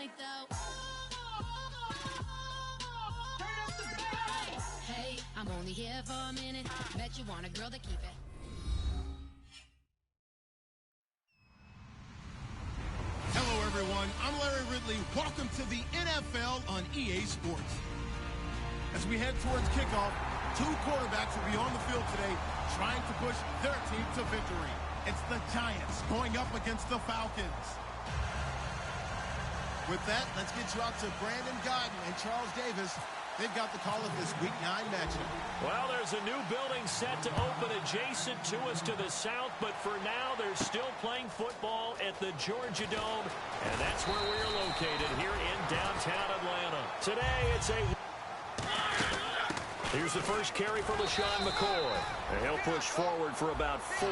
night, though. Hey, I'm only here for a minute. Bet you want a girl to keep it. Hello, everyone. I'm Larry Ridley. Welcome to the NFL on EA Sports. As we head towards kickoff, two quarterbacks will be on the field today trying to push their team to victory. It's the Giants going up against the Falcons. With that, let's get you out to Brandon Godden and Charles Davis. They've got the call of this Week 9 matchup. Well, there's a new building set to open adjacent to us to the south, but for now, they're still playing football at the Georgia Dome, and that's where we're located here in downtown Atlanta. Today, it's a... Here's the first carry for LaShawn McCoy, and he'll push forward for about 4.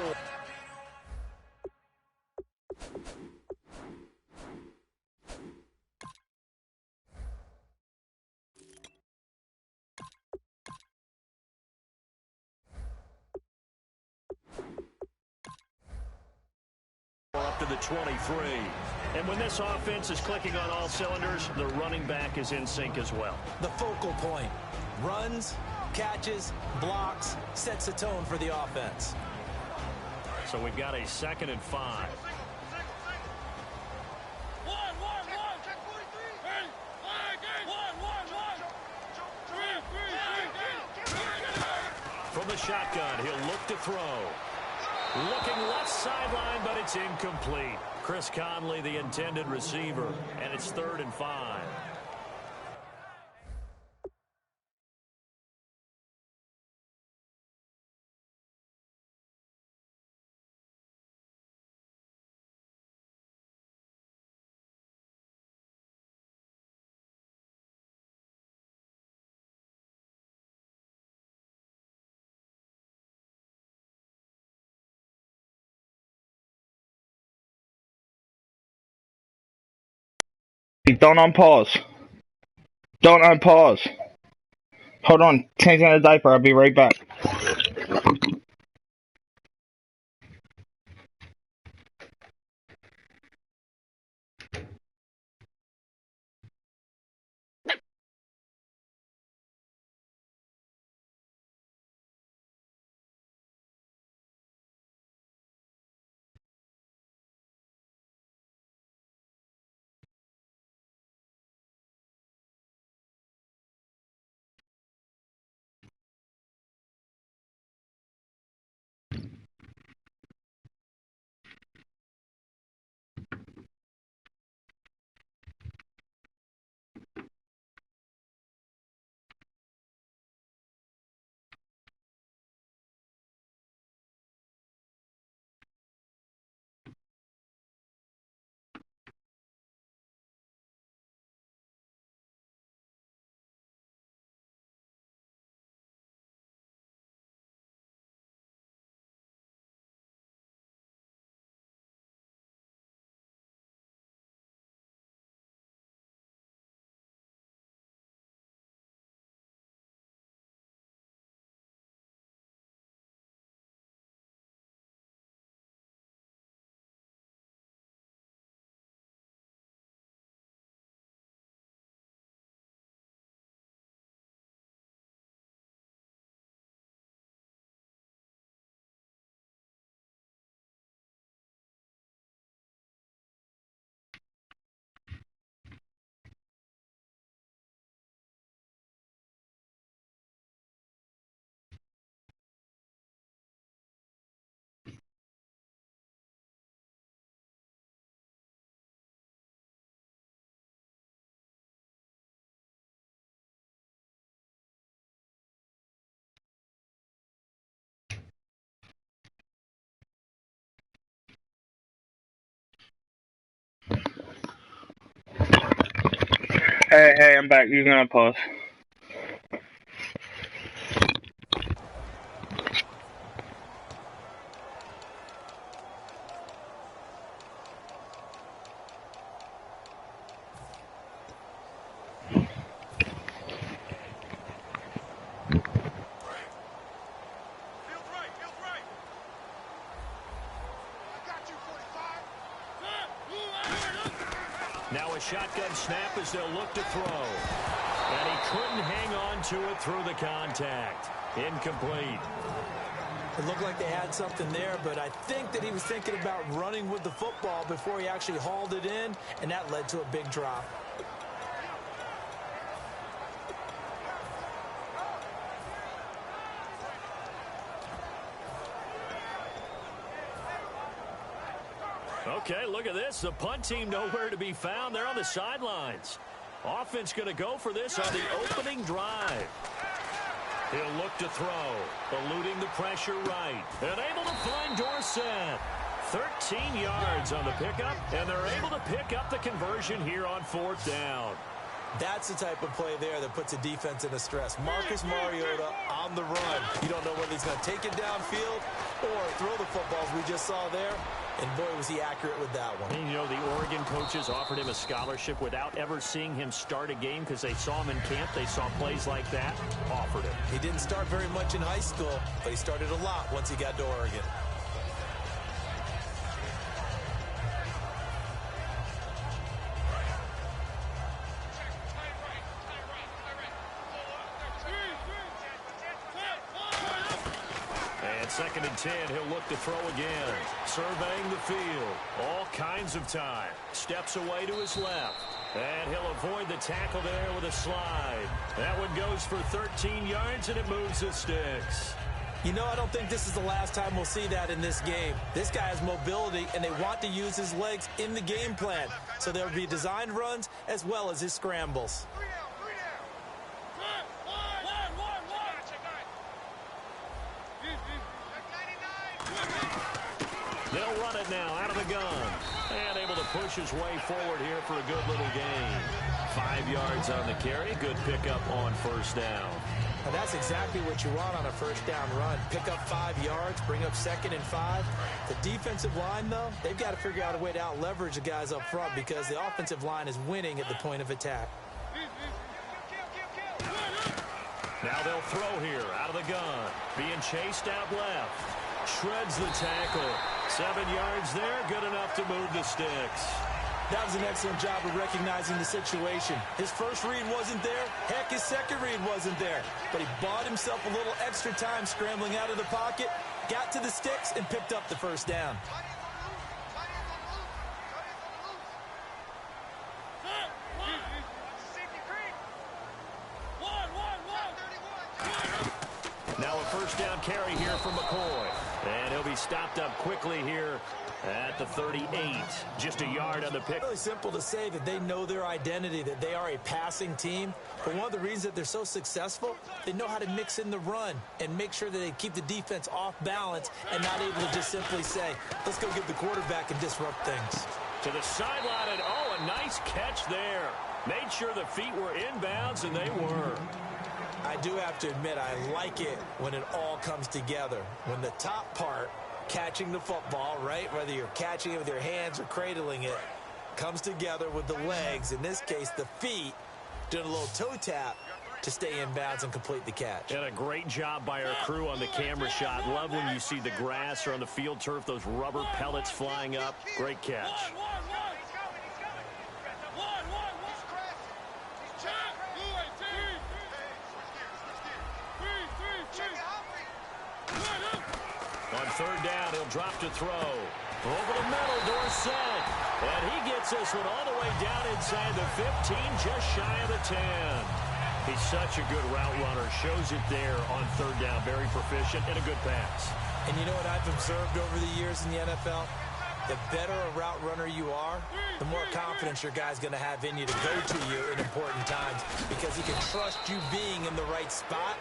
Up to the 23. And when this offense is clicking on all cylinders, the running back is in sync as well. The focal point. Runs, catches, blocks, sets the tone for the offense. So we've got a 2nd and 5. From the shotgun, he'll look to throw. Looking left sideline, but it's incomplete. Chris Conley, the intended receiver, and it's 3rd and 5. Don't unpause. Don't unpause. Hold on. Changing the diaper. I'll be right back. Hey, I'm back. You're gonna pause. Now a a shotgun snap as they'll look to throw. And he couldn't hang on to it through the contact. Incomplete. It looked like they had something there, but I think that he was thinking about running with the football before he actually hauled it in, and that led to a big drop. Okay, look at this. The punt team nowhere to be found. They're on the sidelines. Offense going to go for this on the opening drive. He'll look to throw, eluding the pressure right. And able to find Dorsett. 13 yards on the pickup, and they're able to pick up the conversion here on 4th down. That's the type of play there that puts a defense in a stress. Marcus Mariota on the run. You don't know whether he's going to take it downfield or throw the footballs we just saw there. And boy, was he accurate with that one. And you know, the Oregon coaches offered him a scholarship without ever seeing him start a game because they saw him in camp. They saw plays like that, offered him. He didn't start very much in high school, but he started a lot once he got to Oregon. Second and 10, he'll look to throw again. Surveying the field. All kinds of time. Steps away to his left. And he'll avoid the tackle there with a slide. That one goes for 13 yards, and it moves the sticks. You know, I don't think this is the last time we'll see that in this game. This guy has mobility, and they want to use his legs in the game plan. So there'll be designed runs as well as his scrambles. They'll run it now out of the gun. And able to push his way forward here for a good little gain. 5 yards on the carry. Good pickup on 1st down. And that's exactly what you want on a 1st down run. Pick up 5 yards, bring up 2nd and 5. The defensive line, though, they've got to figure out a way to out-leverage the guys up front because the offensive line is winning at the point of attack. Now they'll throw here out of the gun. Being chased out left. Shreds the tackle. 7 yards there, good enough to move the sticks. That was an excellent job of recognizing the situation. His first read wasn't there. Heck, his second read wasn't there. But he bought himself a little extra time scrambling out of the pocket, got to the sticks, and picked up the 1st down. Now a 1st down carry here from McCoy. And he'll be stopped up quickly here at the 38. Just a yard on the pick. It's really simple to say that they know their identity, that they are a passing team. But one of the reasons that they're so successful, they know how to mix in the run and make sure that they keep the defense off balance and not able to just simply say, let's go get the quarterback and disrupt things. To the sideline, and oh, a nice catch there. Made sure the feet were inbounds, and they were. I do have to admit, I like it when it all comes together. When the top part, catching the football, right, whether you're catching it with your hands or cradling it, comes together with the legs, in this case the feet, doing a little toe tap to stay in bounds and complete the catch. And a great job by our crew on the camera shot. Love when you see the grass or on the field turf, those rubber pellets flying up. Great catch. On 3rd down, he'll drop to throw. Over the middle, Dorsett. And he gets this one all the way down inside the 15, just shy of the 10. He's such a good route runner. Shows it there on 3rd down. Very proficient and a good pass. And you know what I've observed over the years in the NFL? The better a route runner you are, the more confidence your guy's going to have in you to go to you in important times because he can trust you being in the right spot,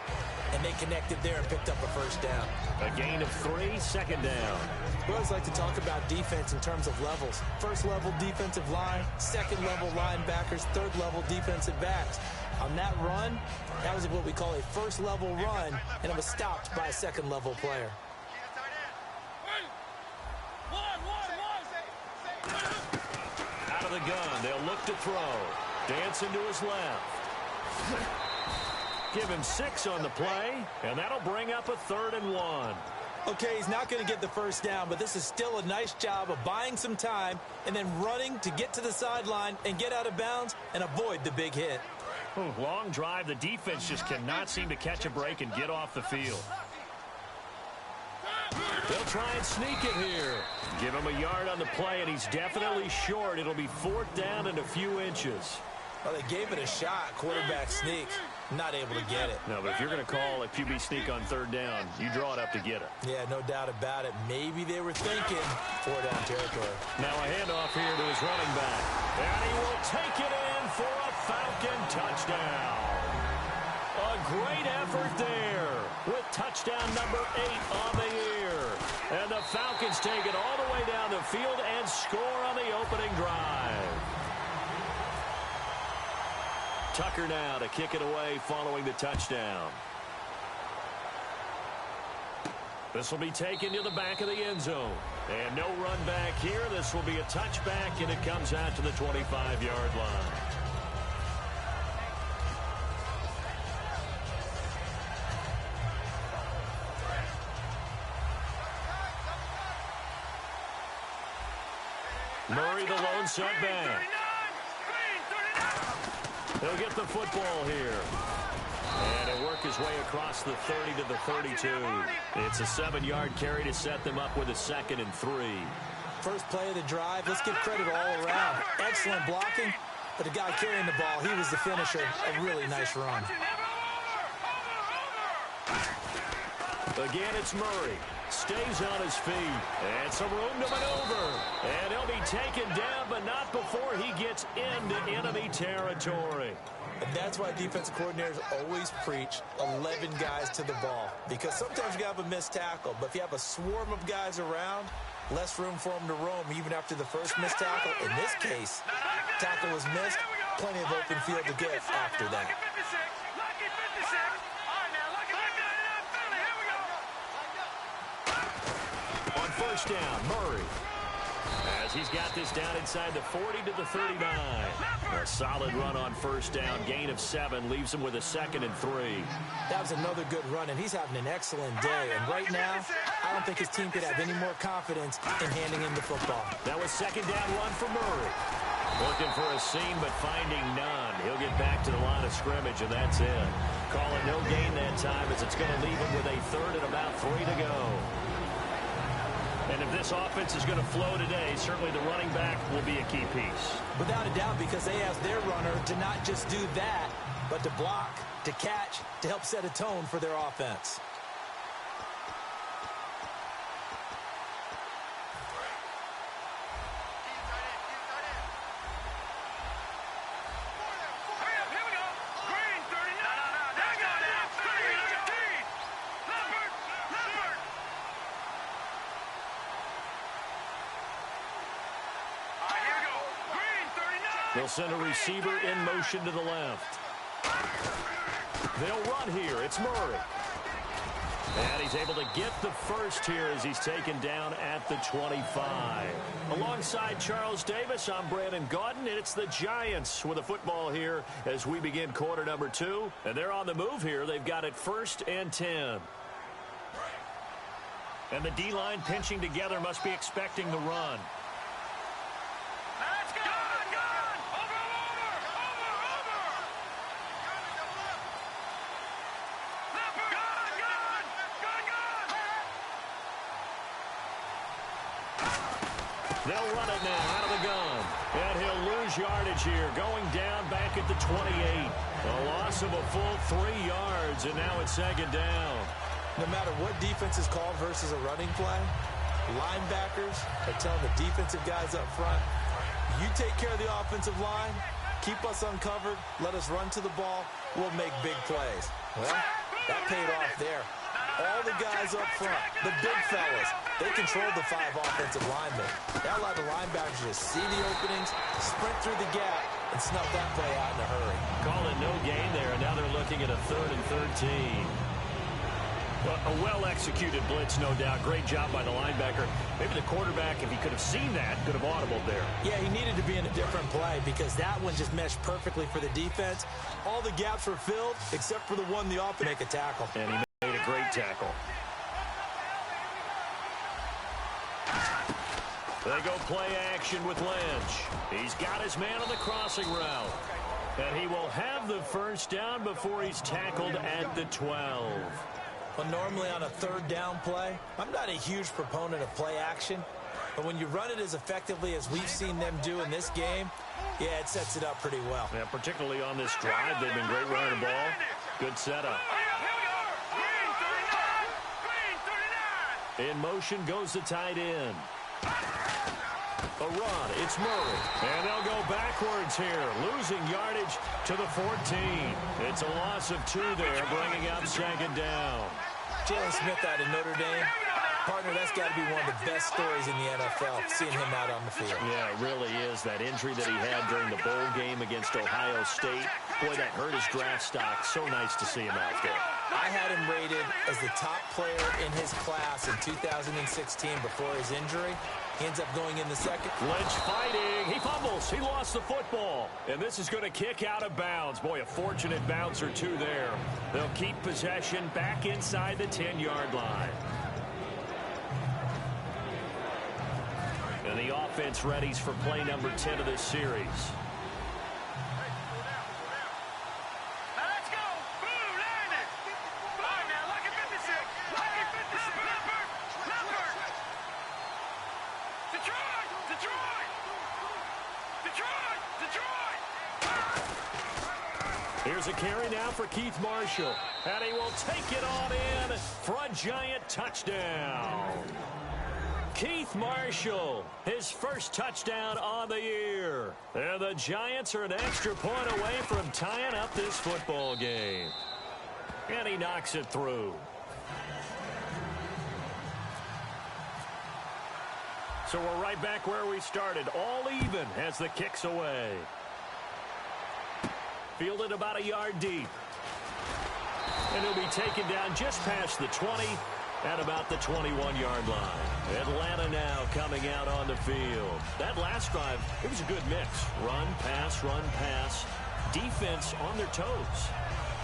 and they connected there and picked up a 1st down. A gain of 3, 2nd down. We always like to talk about defense in terms of levels. 1st level defensive line, 2nd level linebackers, 3rd level defensive backs. On that run, that was what we call a 1st level run, and it was stopped by a 2nd level player. Out of the gun, they'll look to throw. Dancing to his left. Give him 6 on the play, and that'll bring up a 3rd and 1. Okay, he's not going to get the first down, but this is still a nice job of buying some time and then running to get to the sideline and get out of bounds and avoid the big hit. Long drive. The defense just cannot seem to catch a break and get off the field. They'll try and sneak it here. Give him a yard on the play, and he's definitely short. It'll be 4th down and a few inches. Well, they gave it a shot. Quarterback sneak. Not able to get it. No, but if you're going to call a QB sneak on 3rd down, you draw it up to get it. Yeah, no doubt about it. Maybe they were thinking 4th down territory. Now a handoff here to his running back. And he will take it in for a Falcon touchdown. A great effort there with touchdown number 8 on the year. And the Falcons take it all the way down the field and score on the opening drive. Tucker now to kick it away following the touchdown. This will be taken to the back of the end zone. And no run back here. This will be a touchback, and it comes out to the 25-yard line. Murray, the lone setback. He'll get the football here. And he'll work his way across the 30 to the 32. It's a 7-yard carry to set them up with a 2nd and 3. First play of the drive. Let's give credit all around. Excellent blocking, but the guy carrying the ball, he was the finisher. A really nice run. Again, it's Murray. Stays on his feet. And some room to maneuver. And he'll be taken down, but not before he gets into enemy territory. And that's why defensive coordinators always preach 11 guys to the ball. Because sometimes you have a missed tackle, but if you have a swarm of guys around, less room for them to roam even after the first missed tackle. In this case, tackle was missed, plenty of open field to get after that. On first down, Murray. As he's got this down inside the 40 to the 39. A solid run on first down. Gain of 7 leaves him with a 2nd and 3. That was another good run, and he's having an excellent day. And right now, I don't think his team could have any more confidence in handing him the football. That was 2nd down run for Murray. Looking for a seam, but finding none. He'll get back to the line of scrimmage, and that's it. Call it no gain that time, as it's going to leave him with a 3rd and about 3 to go. And if this offense is going to flow today, certainly the running back will be a key piece. Without a doubt, because they asked their runner to not just do that, but to block, to catch, to help set a tone for their offense. They'll send a receiver in motion to the left. They'll run here. It's Murray. And he's able to get the first here as he's taken down at the 25. Alongside Charles Davis, I'm Brandon Gaudin, and it's the Giants with the football here as we begin quarter number 2. And they're on the move here. They've got it 1st and 10. And the D-line pinching together must be expecting the run. They'll run it now out of the gun. And he'll lose yardage here, going down back at the 28. A loss of a full 3 yards, and now it's 2nd down. No matter what defense is called versus a running play, linebackers are telling the defensive guys up front, you take care of the offensive line, keep us uncovered, let us run to the ball, we'll make big plays. Well, that paid off there. All the guys up front, the big fellas, they controlled the 5 offensive linemen. That allowed the linebackers to see the openings, sprint through the gap, and snuff that play out in a hurry. Call it no gain there, and now they're looking at a 3rd and 13. Well, a well-executed blitz, no doubt. Great job by the linebacker. Maybe the quarterback, if he could have seen that, could have audibled there. Yeah, he needed to be in a different play because that one just meshed perfectly for the defense. All the gaps were filled except for the one the offense make a tackle. And he made a great tackle. They go play action with Lynch. He's got his man on the crossing route. And he will have the first down before he's tackled at the 12. Well, normally on a third down play, I'm not a huge proponent of play action. But when you run it as effectively as we've seen them do in this game, yeah, it sets it up pretty well. Yeah, particularly on this drive, they've been great running the ball. Good setup. In motion goes the tight end. A run, it's Murray. And they'll go backwards here, losing yardage to the 14. It's a loss of 2 there, bringing up second down. Jalen Smith out of Notre Dame. Partner, that's got to be one of the best stories in the NFL, seeing him out on the field. Yeah, it really is. That injury that he had during the bowl game against Ohio State, boy, that hurt his draft stock. So nice to see him out there. I had him rated as the top player in his class in 2016 before his injury. He ends up going in the second. Lynch fighting. He fumbles. He lost the football. And this is going to kick out of bounds. Boy, a fortunate bounce or two there. They'll keep possession back inside the 10-yard line. And the offense readies for play number 10 of this series. Here's a carry now for Keith Marshall. And he will take it on in for a Giant touchdown. Keith Marshall, his first touchdown on the year. And the Giants are an extra point away from tying up this football game. And he knocks it through. So we're right back where we started. All even as the kick's away. Fielded about a yard deep. And he'll be taken down just past the 20 at about the 21-yard line. Atlanta now coming out on the field. That last drive, it was a good mix. Run, pass, defense on their toes.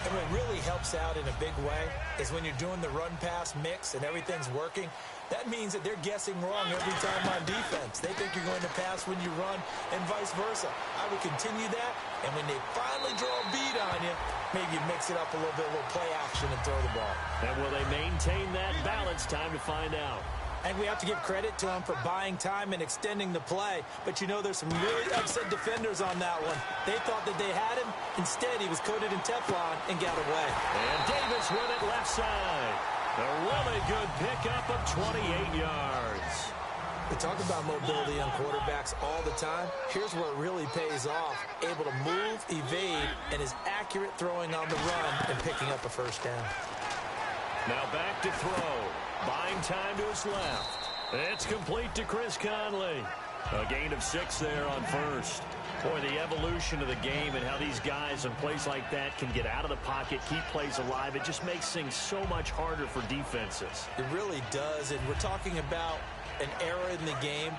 And what really helps out in a big way is when you're doing the run-pass mix and everything's working, that means that they're guessing wrong every time on defense. They think you're going to pass when you run and vice versa. I would continue that, and when they finally draw a beat on you, maybe you mix it up a little bit, a little play action and throw the ball. And will they maintain that balance? Time to find out. And we have to give credit to him for buying time and extending the play. But, you know, there's some really upset defenders on that one. They thought that they had him. Instead, he was coated in Teflon and got away. And Davis with it left side. A really good pickup of 28 yards. We talk about mobility on quarterbacks all the time. Here's where it really pays off. Able to move, evade, and is accurate throwing on the run and picking up a first down. Now back to throw. Buying time to his left. It's complete to Chris Conley. A gain of 6 there on first. Boy, the evolution of the game and how these guys in plays like that can get out of the pocket, keep plays alive, it just makes things so much harder for defenses. It really does, and we're talking about an era in the game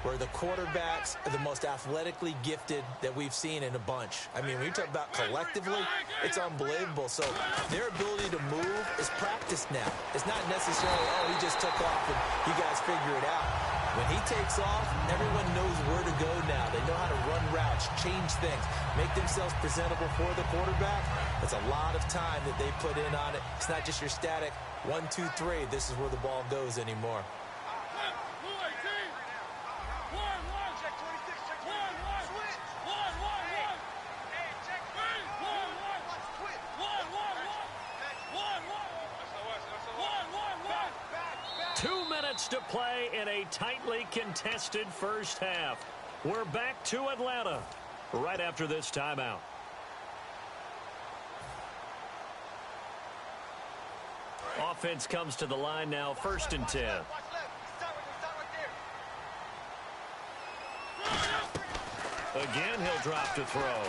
where the quarterbacks are the most athletically gifted that we've seen in a bunch. I mean, when you talk about collectively, it's unbelievable. So their ability to move is practiced now. It's not necessarily, oh, he just took off and you guys figure it out. When he takes off, everyone knows where to go now. They know how to run routes, change things, make themselves presentable for the quarterback. That's a lot of time that they put in on it. It's not just your static 1, 2, 3. This is where the ball goes anymore. To play in a tightly contested first half. We're back to Atlanta right after this timeout. Offense comes to the line now, 1st and 10. Again, he'll drop to throw.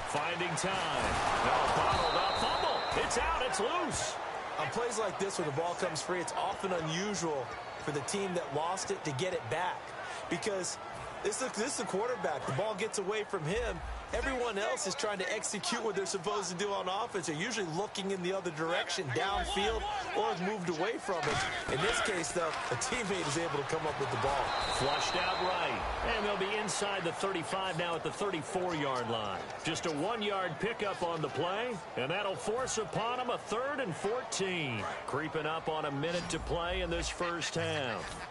Finding time. Now bottled up. Fumble. It's out. It's loose. On plays like this where the ball comes free, it's often unusual for the team that lost it to get it back. Because This is a quarterback. The ball gets away from him. Everyone else is trying to execute what they're supposed to do on offense. They're usually looking in the other direction, downfield, or have moved away from it. In this case, though, a teammate is able to come up with the ball. Flushed out right. And they'll be inside the 35 now at the 34-yard line. Just a 1-yard pickup on the play, and that'll force upon them a 3rd and 14. Creeping up on a minute to play in this first half.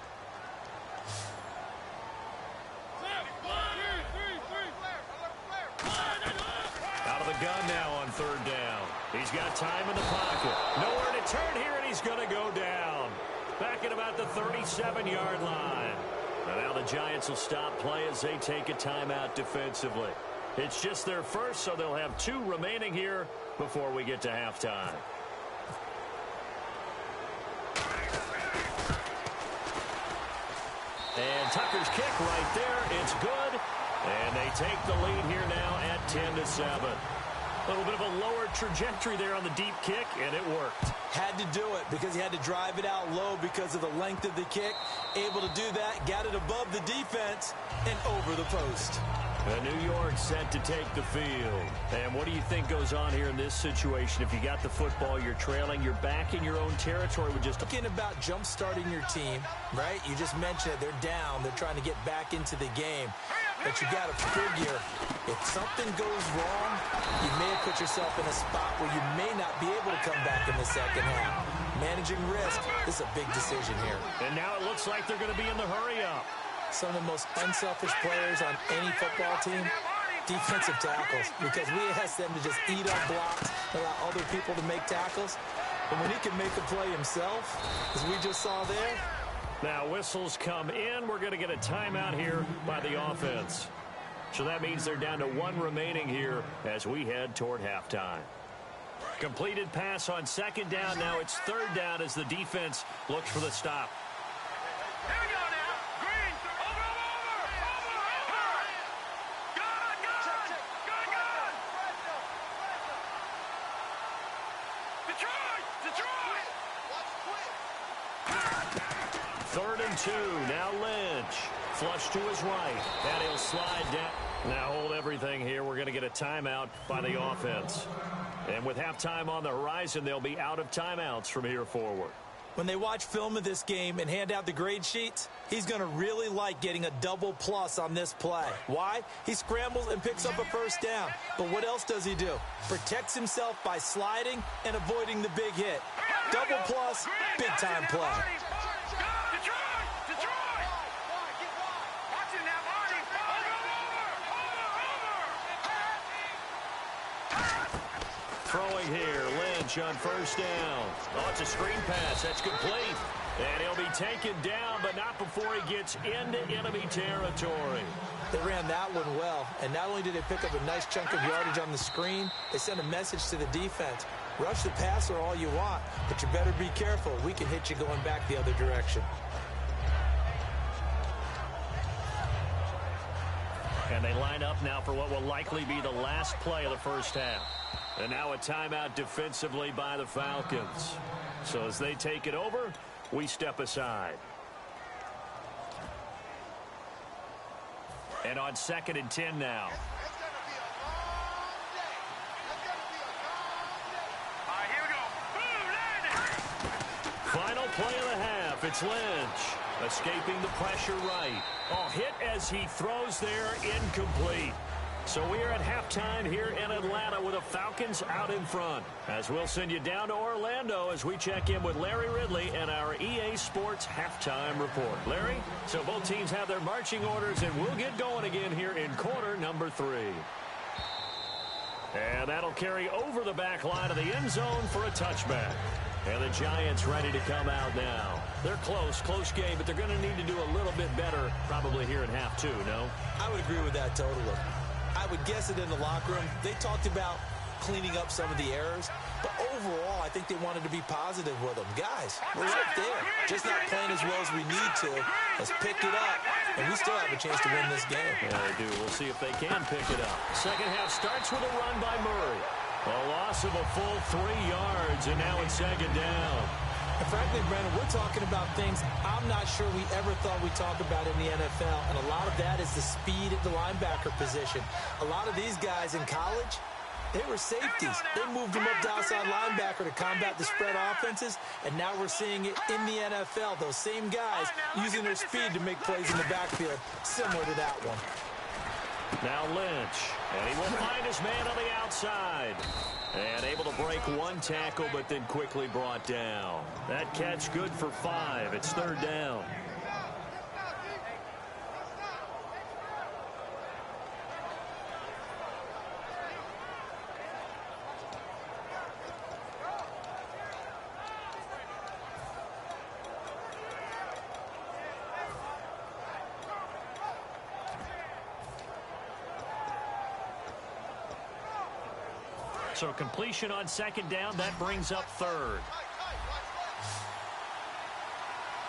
Gun now on 3rd down. He's got time in the pocket. Nowhere to turn here, and he's going to go down. Back at about the 37-yard line. And now the Giants will stop play as they take a timeout defensively. It's just their first, so they'll have 2 remaining here before we get to halftime. And Tucker's kick right there. It's good. And they take the lead here now at 10-7. A little bit of a lower trajectory there on the deep kick, and it worked. Had to do it because he had to drive it out low because of the length of the kick. Able to do that, got it above the defense, and over the post. And New York set to take the field. And what do you think goes on here in this situation? If you got the football, you're trailing, you're back in your own territory with just... Talking about jump-starting your team, right? You just mentioned it. They're down. They're trying to get back into the game. But you got to figure, if something goes wrong, you may have put yourself in a spot where you may not be able to come back in the second half. Managing risk, this is a big decision here. And now it looks like they're going to be in the hurry-up. Some of the most unselfish players on any football team, defensive tackles, because we ask them to just eat up blocks, allow other people to make tackles. But when he can make a play himself, as we just saw there, now whistles come in. We're going to get a timeout here by the offense. So that means they're down to 1 remaining here as we head toward halftime. Completed pass on 2nd down. Now it's 3rd down as the defense looks for the stop. Here we go now. Green. Over. Good. Detroit. 3rd and 2. Now Lynch. Flush to his right. And he'll slide down. Now hold everything here. We're going to get a timeout by the offense. And with halftime on the horizon, they'll be out of timeouts from here forward. When they watch film of this game and hand out the grade sheets, he's going to really like getting a double plus on this play. Why? He scrambles and picks up a 1st down. But what else does he do? Protects himself by sliding and avoiding the big hit. Double plus, big-time play. Throwing here, Lynch on 1st down. Oh, it's a screen pass. That's complete. And he'll be taken down, but not before he gets into enemy territory. They ran that one well, and not only did they pick up a nice chunk of yardage on the screen, they sent a message to the defense. Rush the passer all you want, but you better be careful. We can hit you going back the other direction. And they line up now for what will likely be the last play of the first half. And now a timeout defensively by the Falcons. So as they take it over, we step aside. And on 2nd and 10 now. Final play of the half. It's Lynch. Escaping the pressure right. Oh, hit as he throws there, incomplete. So we are at halftime here in Atlanta with the Falcons out in front. As we'll send you down to Orlando as we check in with Larry Ridley and our EA Sports halftime report. Larry, so both teams have their marching orders, and we'll get going again here in quarter number 3. And that'll carry over the back line of the end zone for a touchback. And the Giants ready to come out now. They're close game, but they're going to need to do a little bit better probably here in half 2, no? I would agree with that totally. I would guess it in the locker room. They talked about cleaning up some of the errors, but overall, I think they wanted to be positive with them. Guys, we're right there. Just not playing as well as we need to. Let's pick it up, and we still have a chance to win this game. Yeah, they do. We'll see if they can pick it up. Second half starts with a run by Murray. A loss of a full 3 yards, and now it's 2nd down. And frankly, Brandon, we're talking about things I'm not sure we ever thought we'd talk about in the NFL, and a lot of that is the speed at the linebacker position. A lot of these guys in college, they were safeties. They moved them up to outside linebacker to combat the spread offenses, and now we're seeing it in the NFL. Those same guys using their speed to make plays in the backfield, similar to that one. Now Lynch, and he will find his man on the outside. And able to break one tackle, but then quickly brought down. That catch good for 5. It's 3rd down. So completion on 2nd down, that brings up 3rd.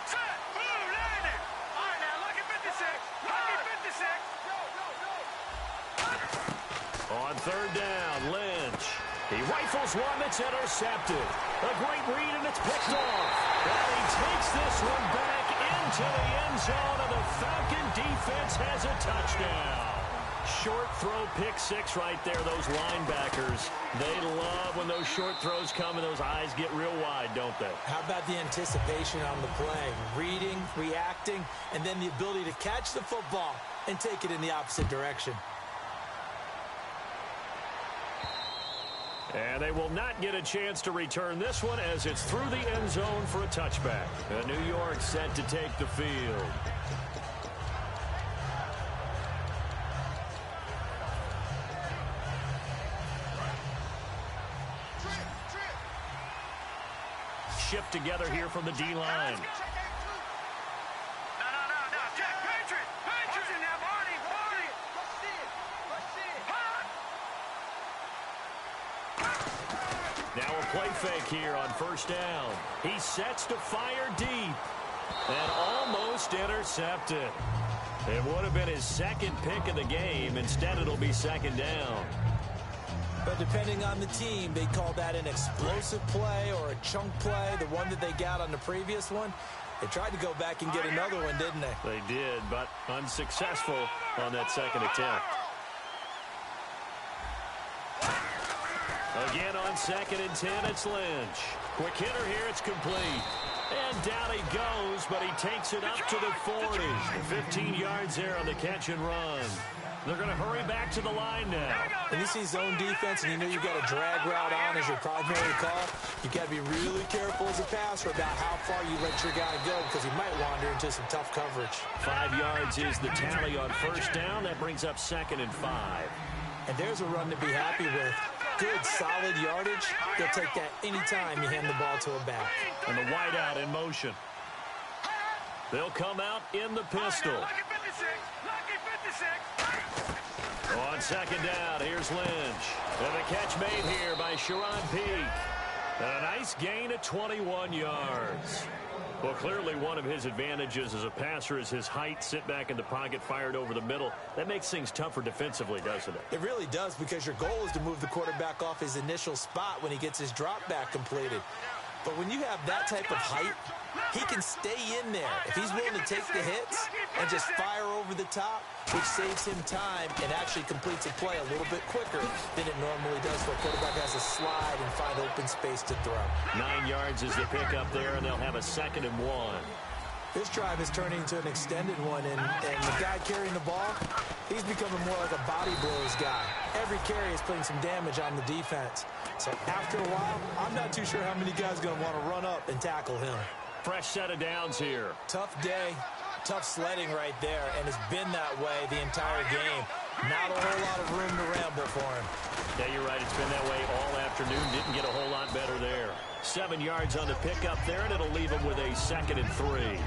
Set, blue, landing. All right, now, look at 56. Look at 56. On 3rd down, Lynch. He rifles one that's intercepted. A great read, and it's picked off. And he takes this one back into the end zone, and the Falcon defense has a touchdown. Short throw, pick 6 right there. Those linebackers, they love when those short throws come and those eyes get real wide, don't they? How about the anticipation on the play? Reading, reacting, and then the ability to catch the football and take it in the opposite direction. And they will not get a chance to return this one as it's through the end zone for a touchback. And New York set to take the field. Shift together here from the D-line. No, Jack, Patriot. Listen now, Barney. Let's see it. Now a play fake here on 1st down. He sets to fire deep and almost intercepted. It would have been his 2nd pick of the game. Instead, it'll be 2nd down. But depending on the team, they call that an explosive play or a chunk play, the one that they got on the previous one. They tried to go back and get another one, didn't they? They did, but unsuccessful on that 2nd attempt. Again on 2nd and 10, it's Lynch. Quick hitter here, it's complete. And down he goes, but he takes it up to the 40. 15 yards there on the catch and run. They're going to hurry back to the line now. When you see zone defense and you know you've got a drag route on as your primary call, you've got to be really careful as a passer about how far you let your guy go because he might wander into some tough coverage. 5 yards is the tally on 1st down. That brings up 2nd and 5. And there's a run to be happy with. Good, solid yardage. They'll take that anytime you hand the ball to a back. And the wideout in motion. They'll come out in the pistol. Lucky 56. Lucky 56. On 2nd down, here's Lynch. And the catch made here by Sharon Peak. And a nice gain of 21 yards. Well, clearly one of his advantages as a passer is his height. Sit back in the pocket, fired over the middle. That makes things tougher defensively, doesn't it? It really does, because your goal is to move the quarterback off his initial spot when he gets his drop back completed. But when you have that type of height, he can stay in there. If he's willing to take the hits and just fire over the top, which saves him time and actually completes a play a little bit quicker than it normally does where a quarterback has to slide and find open space to throw. 9 yards is the pickup there, and they'll have a 2nd and 1. This drive is turning into an extended one, and the guy carrying the ball, he's becoming more like a body blows guy. Every carry is putting some damage on the defense. So after a while, I'm not too sure how many guys are going to want to run up and tackle him. Fresh set of downs here. Tough day, tough sledding right there, and it's been that way the entire game. Not a whole lot of room to ramble for him. Yeah, you're right. It's been that way all afternoon. Didn't get a whole lot better there. 7 yards on the pickup there, and it'll leave him with a 2nd and 3.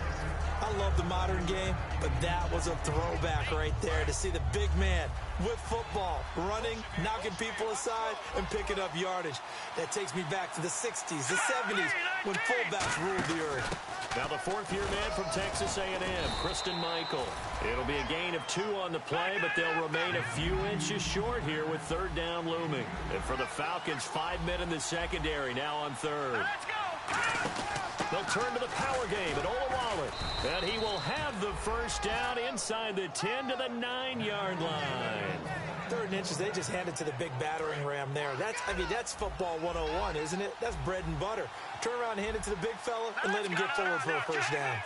I love the modern game, but that was a throwback right there to see the big man with football, running, knocking people aside, and picking up yardage. That takes me back to the 60s, the 70s, when fullbacks ruled the earth. Now the 4th-year man from Texas A&M, Kristen Michael. It'll be a gain of 2 on the play, but they'll remain a few inches short here with 3rd down looming. And for the Falcons, 5 men in the secondary now on 3rd. Let's go. They'll turn to the power game at Olawale. And he will have the first down inside the 10 to the 9-yard line. 3rd and inches, they just hand it to the big battering ram there. That's football 101, isn't it? That's bread and butter. Turn around and hand it to the big fella and let him get forward for a first down.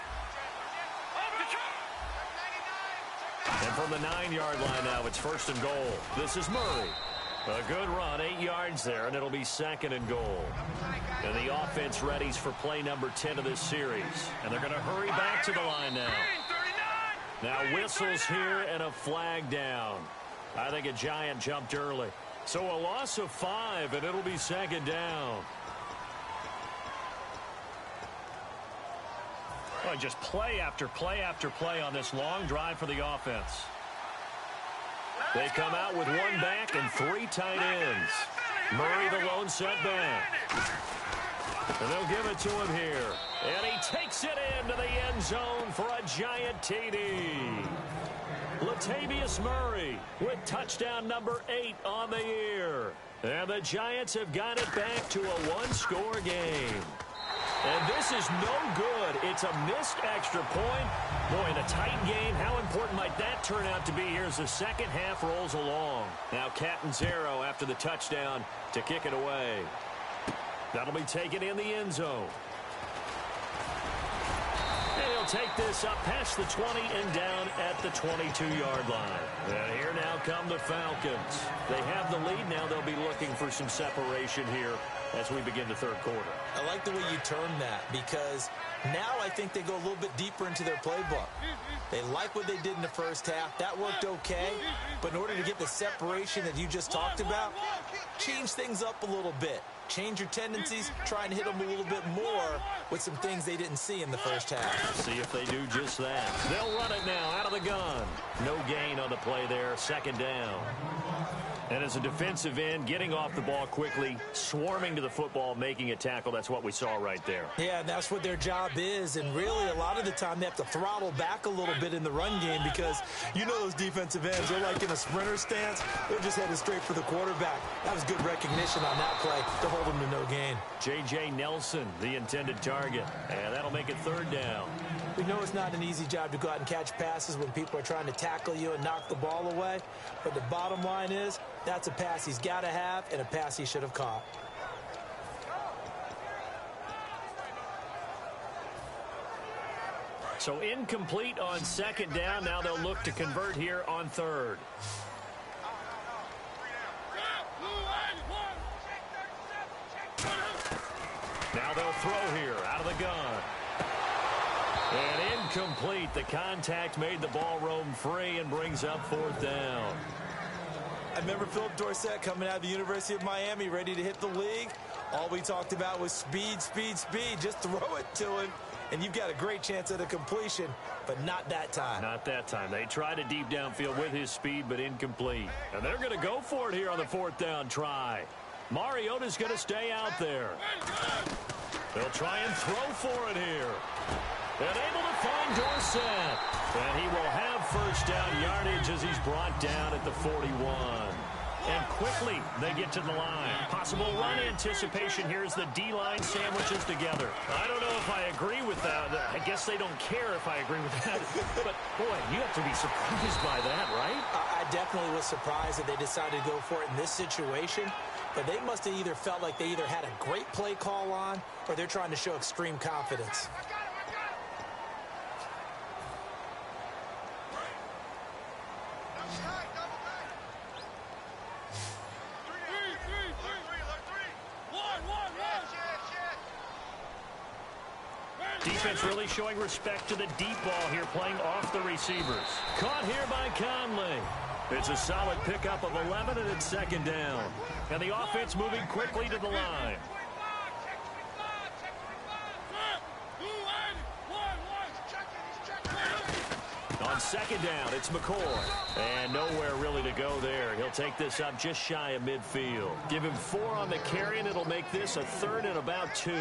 And from the 9-yard line now, it's 1st and goal. This is Murray. A good run, 8 yards there, and it'll be 2nd and goal. And the offense readies for play number 10 of this series. And they're going to hurry back to the line now. Now whistles here and a flag down. I think a Giant jumped early. So a loss of 5, and it'll be 2nd down. Oh, just play after play after play on this long drive for the offense. They come out with 1 back and 3 tight ends. Murray the lone setback. And they'll give it to him here. And he takes it into the end zone for a Giant TD. Latavius Murray with touchdown number 8 on the year. And the Giants have got it back to a 1-score game. And this is no good. It's a missed extra point. Boy, in a tight game, how important might that turn out to be here as the second half rolls along. Now Catanzaro after the touchdown to kick it away. That'll be taken in the end zone. And he'll take this up past the 20 and down at the 22-yard line. And here now come the Falcons. They have the lead. Now they'll be looking for some separation here as we begin the 3rd quarter. I like the way you term that because now I think they go a little bit deeper into their playbook. They like what they did in the first half. That worked okay. But in order to get the separation that you just talked about, change things up a little bit. Change your tendencies, try and hit them a little bit more with some things they didn't see in the first half. See if they do just that. They'll run it now out of the gun. No gain on the play there, 2nd down. And as a defensive end, getting off the ball quickly, swarming to the football, making a tackle, that's what we saw right there. Yeah, and that's what their job is. And really, a lot of the time, they have to throttle back a little bit in the run game because you know those defensive ends, they're like in a sprinter stance. They're just headed straight for the quarterback. That was good recognition on that play to hold them to no gain. J.J. Nelson, the intended target. And that'll make it 3rd down. We know it's not an easy job to go out and catch passes when people are trying to tackle you and knock the ball away. But the bottom line is, that's a pass he's got to have and a pass he should have caught. So incomplete on 2nd down. Now they'll look to convert here on 3rd. Now they'll throw here out of the gun. And incomplete. The contact made the ball roam free and brings up 4th down. I remember Philip Dorsett coming out of the University of Miami ready to hit the league. All we talked about was speed, speed, speed. Just throw it to him, and you've got a great chance at a completion, but not that time. Not that time. They tried a deep downfield with his speed, but incomplete. And they're going to go for it here on the 4th down try. Mariota's going to stay out there. They'll try and throw for it here. And able to find Dorsett. And he will have 1st down yardage as he's brought down at the 41. And quickly they get to the line. Possible run anticipation here as the D-line sandwiches together. I don't know if I agree with that. I guess they don't care if I agree with that. But, boy, you have to be surprised by that, right? I definitely was surprised that they decided to go for it in this situation. But they must have either felt like they either had a great play call on or they're trying to show extreme confidence. Defense really showing respect to the deep ball here, playing off the receivers. Caught here by Conley. It's a solid pickup of 11, and it's 2nd down. And the offense moving quickly to the line. On 2nd down, it's McCoy. And nowhere really to go there. He'll take this up just shy of midfield. Give him 4 on the carry, and it'll make this a 3rd and about 2.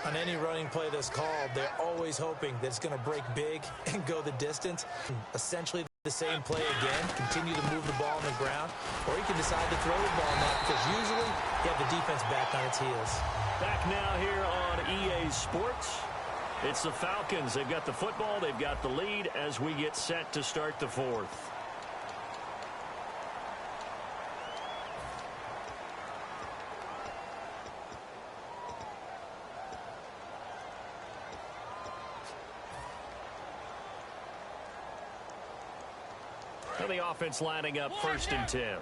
On any running play that's called, they're always hoping that it's going to break big and go the distance. Essentially the same play again, continue to move the ball on the ground, or you can decide to throw the ball now because usually Yeah, the defense back on its heels. Back now here on EA Sports. It's the Falcons. They've got the football. They've got the lead as we get set to start the fourth. And the offense lining up 1st and 10.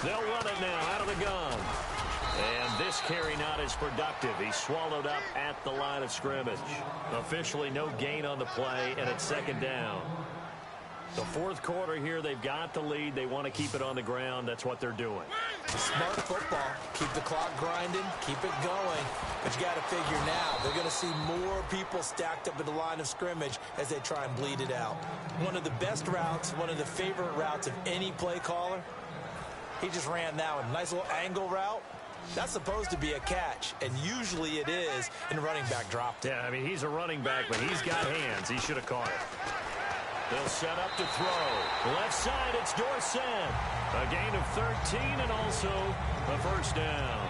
They'll run it now out of the gun. And this carry not as productive. He's swallowed up at the line of scrimmage. Officially no gain on the play, and it's 2nd down. The 4th quarter here, they've got the lead. They want to keep it on the ground. That's what they're doing. Smart football. Keep the clock grinding. Keep it going. But you got to figure now, they're going to see more people stacked up at the line of scrimmage as they try and bleed it out. One of the best routes, one of the favorite routes of any play caller. He just ran that one. Nice little angle route. That's supposed to be a catch, and usually it is, and the running back dropped it. Yeah, I mean, he's a running back, but he's got hands. He should have caught it. They'll set up to throw. Left side, it's Dorsett. A gain of 13 and also a 1st down.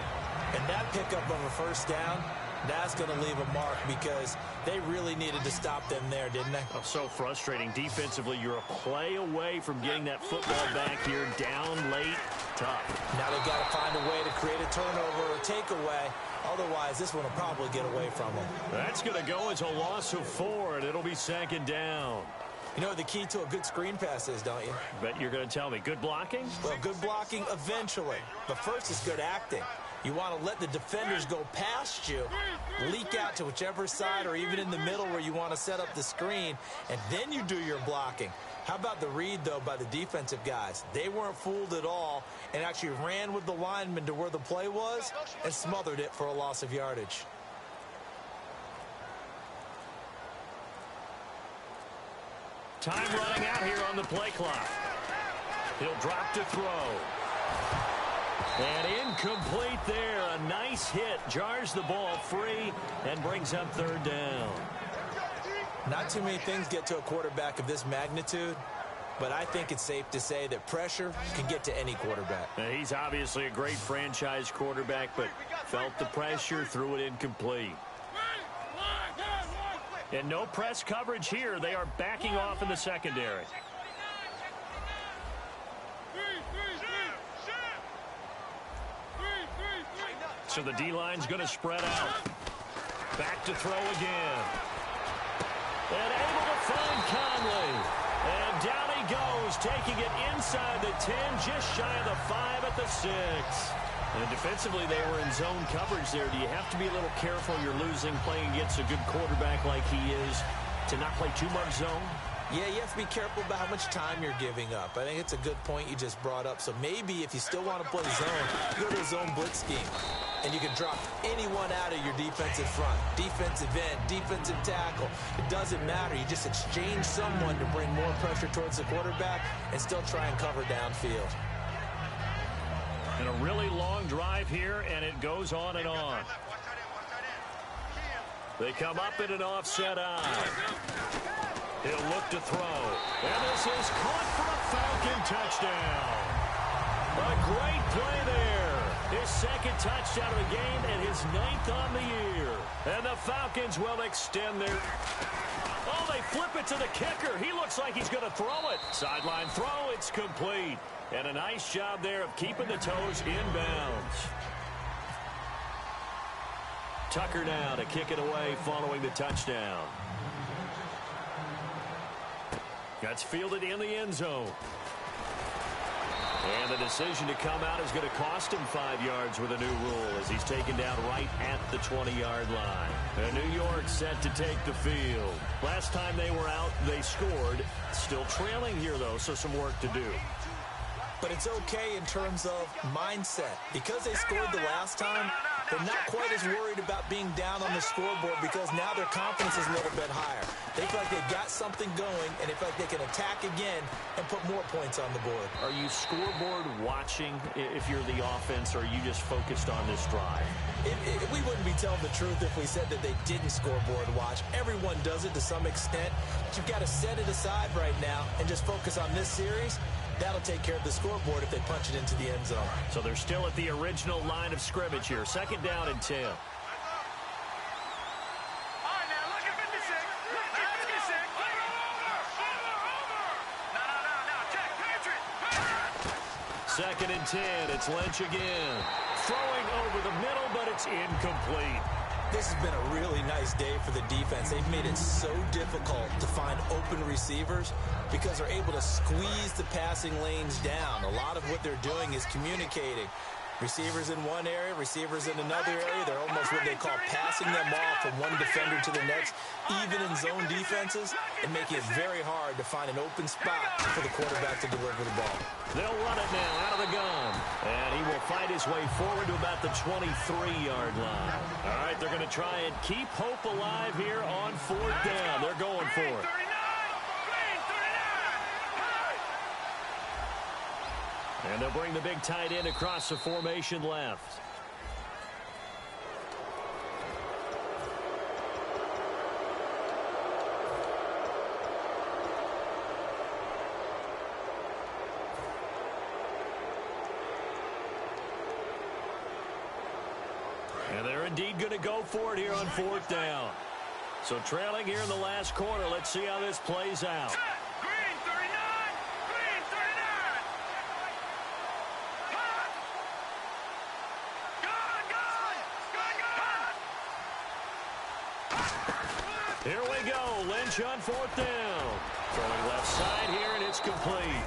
And that pickup of a 1st down, that's going to leave a mark because they really needed to stop them there, didn't they? Oh, so frustrating. Defensively, you're a play away from getting that football back here. Down late, tough. Now they've got to find a way to create a turnover or takeaway. Otherwise, this one will probably get away from them. That's going to go as a loss of 4, and it'll be 2nd down. You know what the key to a good screen pass is, don't you? Bet you're going to tell me. Good blocking? Well, good blocking eventually. But first is good acting. You want to let the defenders go past you, leak out to whichever side or even in the middle where you want to set up the screen, and then you do your blocking. How about the read, though, by the defensive guys? They weren't fooled at all and actually ran with the lineman to where the play was and smothered it for a loss of yardage. Time running out here on the play clock. He'll drop to throw. And incomplete there. A nice hit. Jars the ball free and brings up 3rd down. Not too many things get to a quarterback of this magnitude, but I think it's safe to say that pressure can get to any quarterback. He's obviously a great franchise quarterback, but felt the pressure, threw it incomplete. And no press coverage here. They are backing off in the secondary. So the D-line's going to spread out. Back to throw again. And able to find Conley. And down he goes, taking it inside the 10, just shy of the 5 at the 6. And defensively, they were in zone coverage there. Do you have to be a little careful? You're losing, playing against a good quarterback like he is, to not play too much zone? Yeah, you have to be careful about how much time you're giving up. I think it's a good point you just brought up. So maybe if you still want to play zone, go to a zone blitz scheme. And you can drop anyone out of your defensive front. Defensive end, defensive tackle. It doesn't matter. You just exchange someone to bring more pressure towards the quarterback and still try and cover downfield. And a really long drive here, and it goes on and on. They come up in an offset eye. He'll look to throw. And this is caught for a Falcon touchdown. A great play there. His 2nd touchdown of the game and his 9th on the year. And the Falcons will extend their... Oh, they flip it to the kicker. He looks like he's going to throw it. Sideline throw, it's complete. And a nice job there of keeping the toes inbounds. Tucker now to kick it away following the touchdown. That's fielded in the end zone. And the decision to come out is going to cost him 5 yards with a new rule as he's taken down right at the 20-yard line. And New York set to take the field. Last time they were out, they scored. Still trailing here, though, so some work to do. But it's okay in terms of mindset. Because they scored the last time, they're not quite as worried about being down on the scoreboard because now their confidence is a little bit higher. They feel like they've got something going, and they feel like they can attack again and put more points on the board. Are you scoreboard watching if you're the offense, or are you just focused on this drive? We wouldn't be telling the truth if we said that they didn't scoreboard watch. Everyone does it to some extent, but you've got to set it aside right now and just focus on this series. That'll take care of the scoreboard if they punch it into the end zone. So they're still at the original line of scrimmage here. 2nd down and 10. Second and 10. It's Lynch again. Throwing over the middle, but it's incomplete. This has been a really nice day for the defense. They've made it so difficult to find open receivers because they're able to squeeze the passing lanes down. A lot of what they're doing is communicating. Receivers in one area, receivers in another area. They're almost what they call passing them off from one defender to the next, even in zone defenses, and making it very hard to find an open spot for the quarterback to deliver the ball. They'll run it now out of the gun. And he will fight his way forward to about the 23-yard line. All right, they're going to try and keep hope alive here on 4th down. They're going for it. And they'll bring the big tight end across the formation left. And they're indeed going to go for it here on 4th down. So trailing here in the last quarter. Let's see how this plays out. Here we go. Lynch on 4th down. Throwing left side here, and it's complete.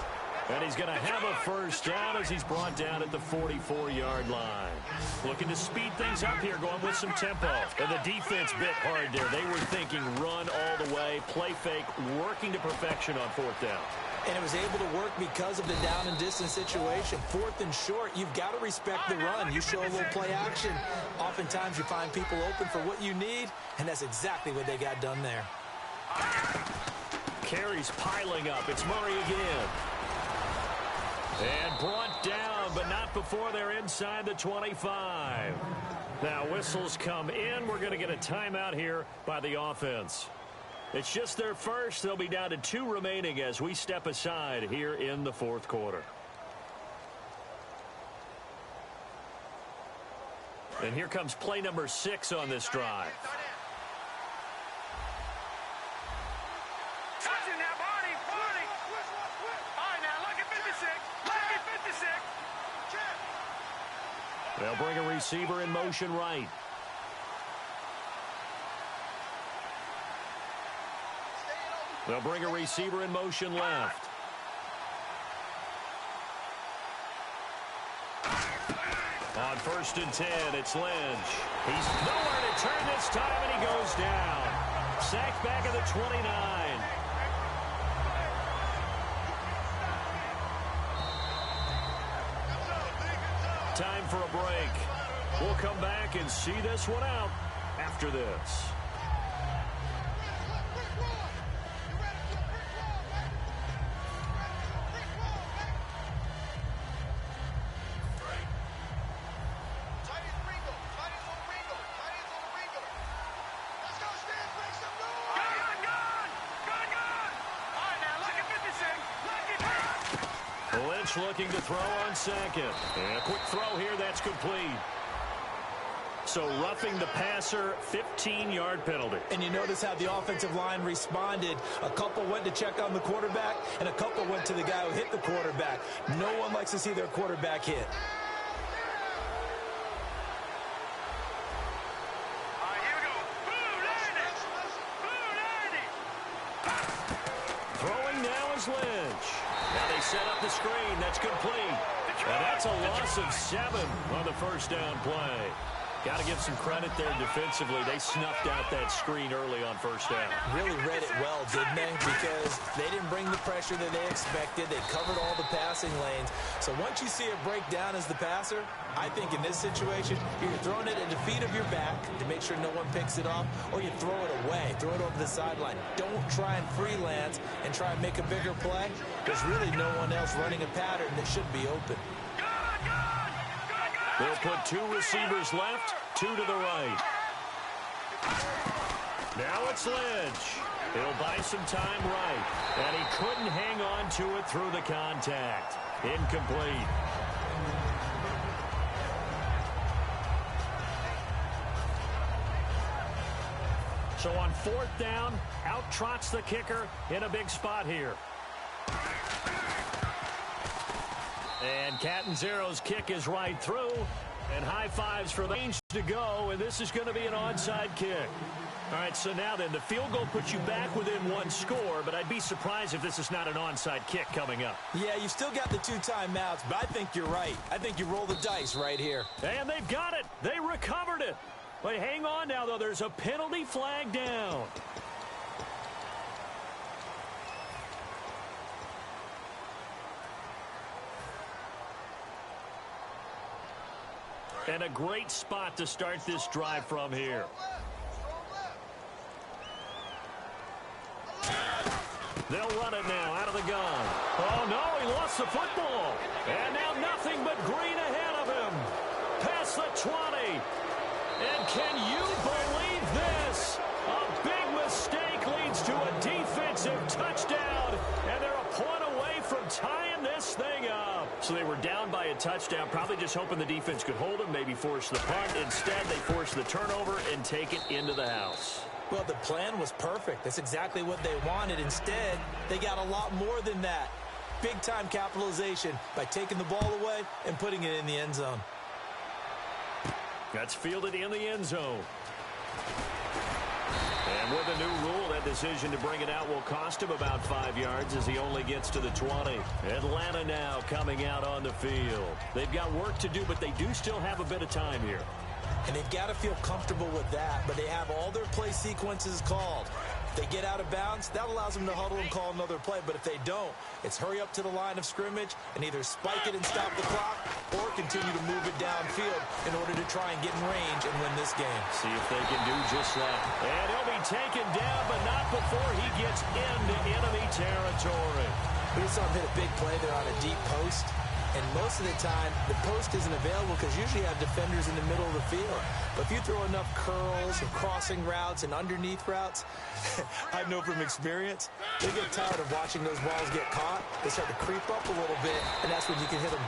And he's going to have a first down as he's brought down at the 44-yard line. Looking to speed things up here, going with some tempo. And the defense bit hard there. They were thinking run all the way, play fake, working to perfection on 4th down. And it was able to work because of the down and distance situation. 4th and short, you've got to respect the run. You show a little play action. Oftentimes you find people open for what you need, and that's exactly what they got done there. Carries piling up. It's Murray again. And brought down, but not before they're inside the 25. Now whistles come in. We're going to get a timeout here by the offense. It's just their first. They'll be down to 2 remaining as we step aside here in the 4th quarter. And here comes play number 6 on this drive. They'll bring a receiver in motion right. They'll bring a receiver in motion left. On 1st and 10, it's Lynch. He's nowhere to turn this time, and he goes down. Sacked back at the 29. Time for a break. We'll come back and see this one out after this. Looking to throw on 2nd. And a quick throw here, that's complete. So roughing the passer, 15-yard penalty. And you notice how the offensive line responded. A couple went to check on the quarterback, and a couple went to the guy who hit the quarterback. No one likes to see their quarterback hit. Throwing now is Lynch. Now they set up the screen. That's complete. And that's a loss of 7 on the first down play. Got to give some credit there defensively. They snuffed out that screen early on first down. Really read it well, didn't they? Because they didn't bring the pressure that they expected. They covered all the passing lanes. So once you see it break down as the passer, I think in this situation, you're throwing it at the feet of your back to make sure no one picks it off, or you throw it away, throw it over the sideline. Don't try and freelance and try and make a bigger play. There's really no one else running a pattern that should be open. They'll put 2 receivers left, 2 to the right. Now it's Lynch. He'll buy some time right. And he couldn't hang on to it through the contact. Incomplete. So on 4th down, out trots the kicker in a big spot here. And Catanzero's kick is right through. And high fives for the range to go. And this is going to be an onside kick. All right, so now then, the field goal puts you back within 1 score, but I'd be surprised if this is not an onside kick coming up. Yeah, you've still got the 2 timeouts, but I think you're right. I think you roll the dice right here. And they've got it. They recovered it. But hang on now, though. There's a penalty flag down. And a great spot to start this drive from here. They'll run it now out of the gun. Oh, no, he lost the football. And now nothing but green ahead of him. Past the 20. And can you believe this? A big mistake leads to a defensive touchdown. And they're a point away from tying this thing up. So they were down by a touchdown, probably just hoping the defense could hold them, maybe force the punt. Instead, they force the turnover and take it into the house. Well, the plan was perfect. That's exactly what they wanted. Instead, they got a lot more than that. Big-time capitalization by taking the ball away and putting it in the end zone. That's fielded in the end zone. And with a new rule, that decision to bring it out will cost him about 5 yards as he only gets to the 20. Atlanta now coming out on the field. They've got work to do, but they do still have a bit of time here. And they've got to feel comfortable with that, but they have all their play sequences called. If they get out of bounds, that allows them to huddle and call another play. But if they don't, it's hurry up to the line of scrimmage and either spike it and stop the clock or continue to move it downfield in order to try and get in range and win this game. See if they can do just that. And he'll be taken down, but not before he gets into enemy territory. We saw him hit a big play there on a deep post. And most of the time, the post isn't available because usually you have defenders in the middle of the field. But if you throw enough curls and crossing routes and underneath routes, I know from experience, they get tired of watching those balls get caught. They start to creep up a little bit, and that's when you can hit them.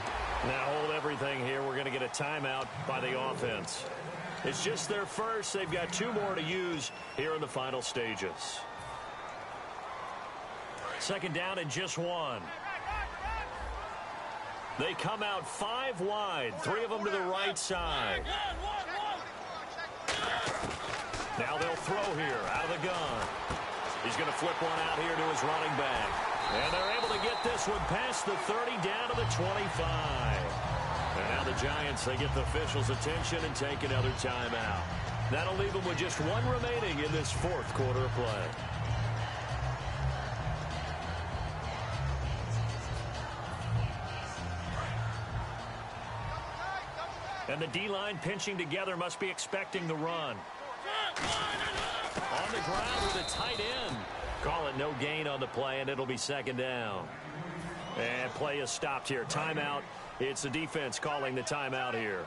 Now hold everything here. We're going to get a timeout by the offense. It's just their first. They've got 2 more to use here in the final stages. 2nd down and just 1. They come out 5 wide, 3 of them to the right side. Now they'll throw here out of the gun. He's going to flip one out here to his running back. And they're able to get this one past the 30 down to the 25. And now the Giants, they get the officials' attention and take another timeout. That'll leave them with just 1 remaining in this 4th quarter of play. And the D-line pinching together must be expecting the run. On the ground with a tight end. Call it no gain on the play, and it'll be 2nd down. And play is stopped here. Timeout. It's the defense calling the timeout here.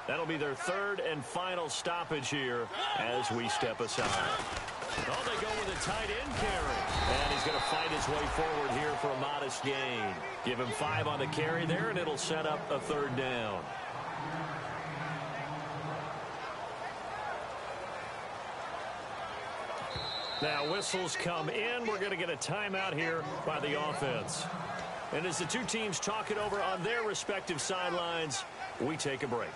That'll be their 3rd and final stoppage here as we step aside. Oh, they go with a tight end carry. And he's going to fight his way forward here for a modest gain. Give him 5 on the carry there, and it'll set up a 3rd down. Now whistles come in. We're going to get a timeout here by the offense. And as the 2 teams talk it over on their respective sidelines, we take a break.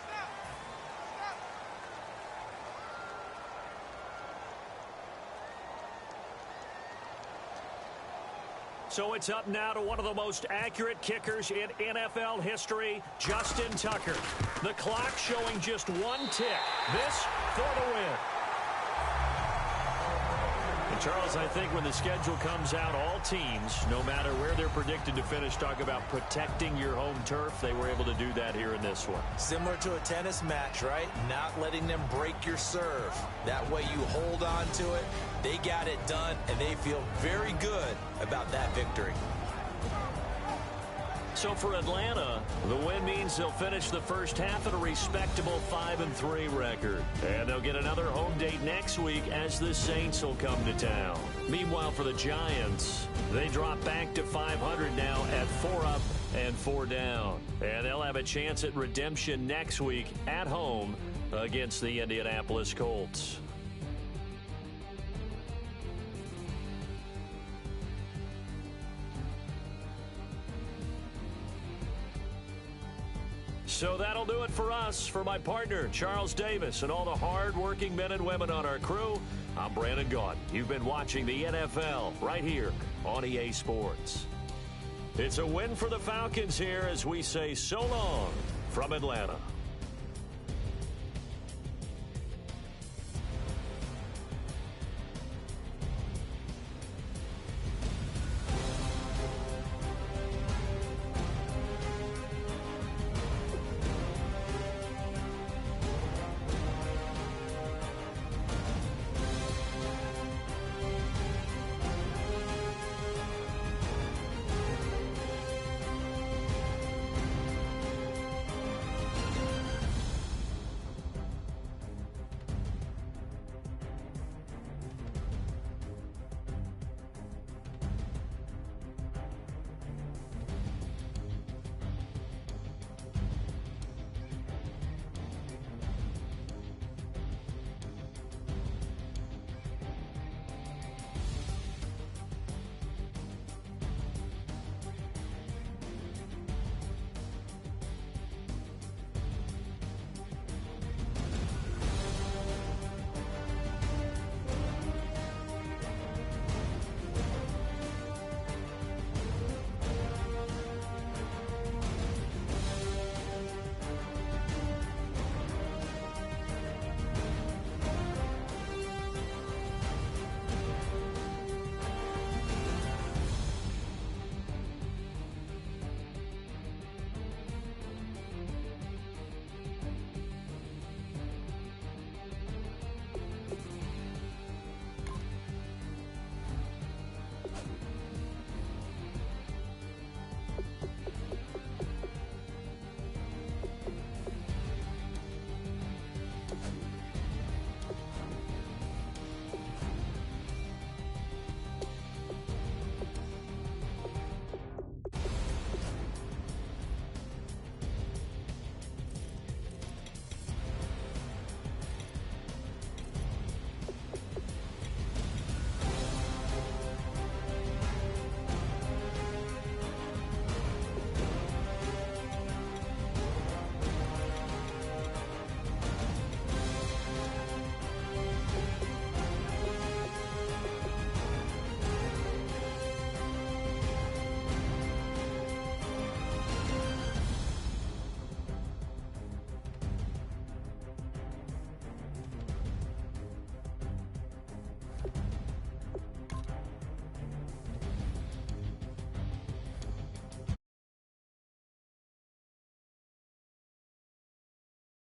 So it's up now to one of the most accurate kickers in NFL history, Justin Tucker. The clock showing just one tick. This for the win. And Charles, I think when the schedule comes out, all teams, no matter where they're predicted to finish, talk about protecting your home turf. They were able to do that here in this one. Similar to a tennis match, right? Not letting them break your serve. That way you hold on to it. They got it done, and they feel very good about that victory. So for Atlanta, the win means they'll finish the first half at a respectable 5-3 record. And they'll get another home date next week as the Saints will come to town. Meanwhile, for the Giants, they drop back to 500 now at 4 up and 4 down. And they'll have a chance at redemption next week at home against the Indianapolis Colts. So that'll do it for us. For my partner, Charles Davis, and all the hard-working men and women on our crew, I'm Brandon Gaudin. You've been watching the NFL right here on EA Sports. It's a win for the Falcons here as we say so long from Atlanta.